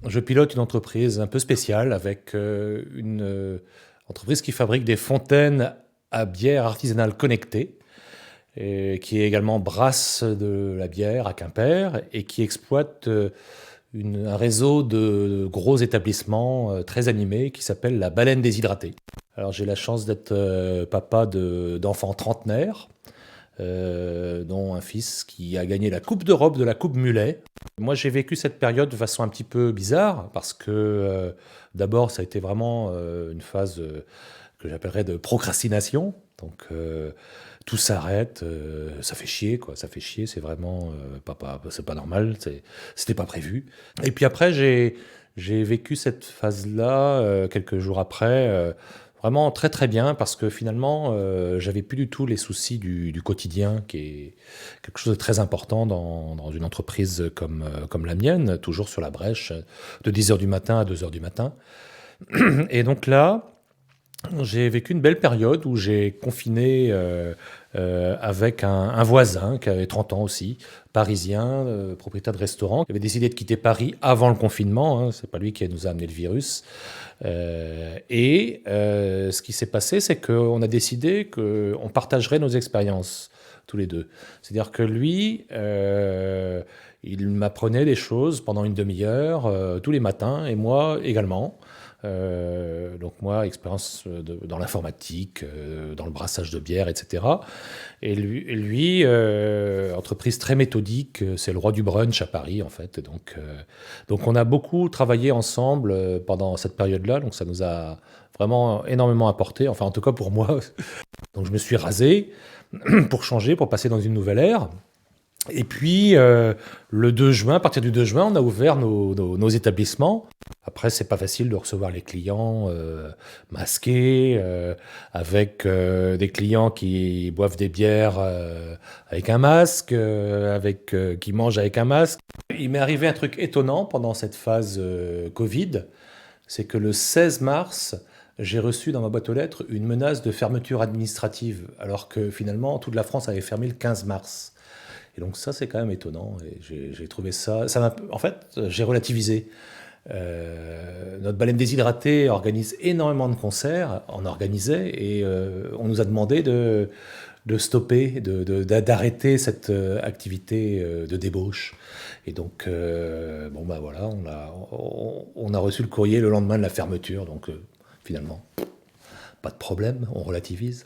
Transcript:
Je pilote une entreprise un peu spéciale avec une entreprise qui fabrique des fontaines à bière artisanale connectées, et qui également brasse de la bière à Quimper et qui exploite un réseau de gros établissements très animés qui s'appelle la Baleine Déshydratée. Alors j'ai la chance d'être papa d'enfants trentenaires, dont un fils qui a gagné la Coupe d'Europe de la Coupe Mulet. Moi, j'ai vécu cette période de façon un petit peu bizarre parce que d'abord, ça a été vraiment une phase que j'appellerais de procrastination. Donc, tout s'arrête, ça fait chier, quoi. Ça fait chier, c'est vraiment c'est pas normal, c'était pas prévu. Et puis après, j'ai vécu cette phase-là quelques jours après. Vraiment très très bien parce que finalement j'avais plus du tout les soucis du quotidien qui est quelque chose de très important dans une entreprise comme la mienne, toujours sur la brèche, de 10 heures du matin à 2 heures du matin. Et donc là, j'ai vécu une belle période où j'ai confiné avec un voisin qui avait 30 ans aussi, parisien, propriétaire de restaurant, qui avait décidé de quitter Paris avant le confinement. Hein, c'est pas lui qui nous a amené le virus. Ce qui s'est passé, c'est qu'on a décidé qu'on partagerait nos expériences tous les deux. C'est-à-dire que lui, il m'apprenait des choses pendant une demi-heure tous les matins, et moi également. Donc moi, expérience dans l'informatique, dans le brassage de bière, etc. Et lui, entreprise très méthodique, c'est le roi du brunch à Paris en fait. Donc on a beaucoup travaillé ensemble pendant cette période-là, donc ça nous a vraiment énormément apporté, enfin en tout cas pour moi. Donc je me suis rasé pour changer, pour passer dans une nouvelle ère. Et puis, le 2 juin, à partir du 2 juin, on a ouvert nos établissements. Après, c'est pas facile de recevoir les clients masqués, avec des clients qui boivent des bières avec un masque, qui mangent avec un masque. Il m'est arrivé un truc étonnant pendant cette phase Covid, c'est que le 16 mars, j'ai reçu dans ma boîte aux lettres une menace de fermeture administrative, alors que finalement, toute la France avait fermé le 15 mars. Et donc ça, c'est quand même étonnant. Et j'ai trouvé ça... En fait, j'ai relativisé. Notre Baleine Déshydratée organise énormément de concerts, on organisait, et on nous a demandé de stopper, d'arrêter cette activité de débauche. Et donc, bon bah voilà, on a reçu le courrier le lendemain de la fermeture, donc finalement, pas de problème, on relativise.